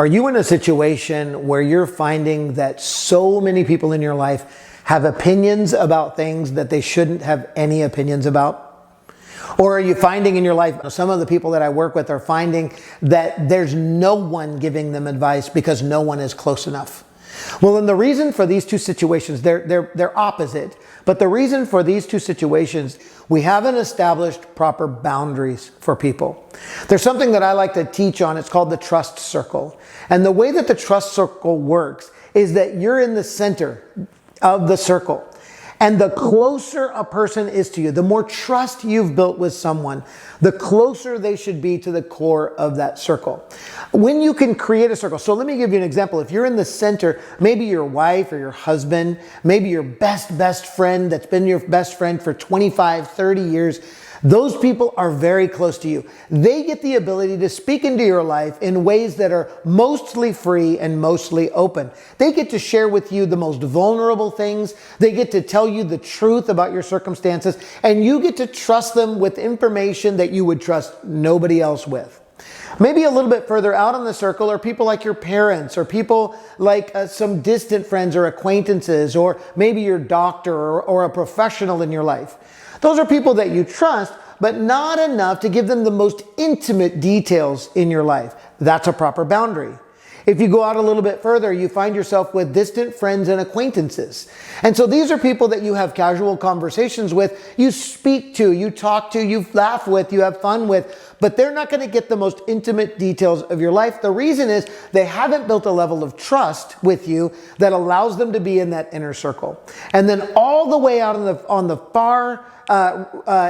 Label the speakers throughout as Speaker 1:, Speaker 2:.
Speaker 1: Are you in a situation where you're finding that so many people in your life have opinions about things that they shouldn't have any opinions about? Or are you finding in your life, some of the people that I work with are finding that there's no one giving them advice because no one is close enough? Well, and the reason for these two situations, they're opposite. But the reason for these two situations, we haven't established proper boundaries for people. There's something that I like to teach on. It's called the trust circle. And the way that the trust circle works is that you're in the center of the circle. And the closer a person is to you, the more trust you've built with someone, the closer they should be to the core of that circle. When you can create a circle, so let me give you an example. If you're in the center, maybe your wife or your husband, maybe your best friend that's been your best friend for 25, 30 years, those people are very close to you. They get the ability to speak into your life in ways that are mostly free and mostly open. They get to share with you the most vulnerable things. They get to tell you the truth about your circumstances, and you get to trust them with information that you would trust nobody else with. Maybe a little bit further out in the circle are people like your parents, or people like some distant friends or acquaintances, or maybe your doctor or a professional in your life. Those are people that you trust, but not enough to give them the most intimate details in your life. That's a proper boundary. If you go out a little bit further, you find yourself with distant friends and acquaintances. And so these are people that you have casual conversations with, you speak to, you talk to, you laugh with, you have fun with, but they're not going to get the most intimate details of your life. The reason is they haven't built a level of trust with you that allows them to be in that inner circle. And then all the way out on the far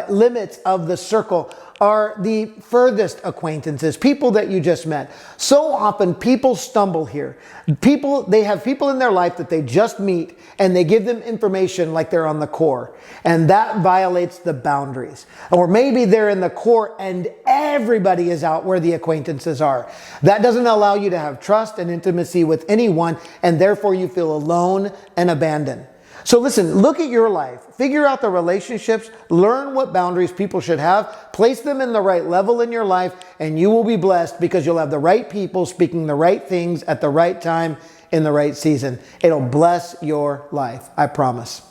Speaker 1: limits of the circle are the furthest acquaintances, people that you just met. So often people stumble here. They have people in their life that they just meet and they give them information like they're on the core. And that violates the boundaries. Or maybe they're in the core and everybody is out where the acquaintances are. That doesn't allow you to have trust and intimacy with anyone, and therefore you feel alone and abandoned. So listen, look at your life, figure out the relationships, learn what boundaries people should have, place them in the right level in your life, and you will be blessed because you'll have the right people speaking the right things at the right time in the right season. It'll bless your life, I promise.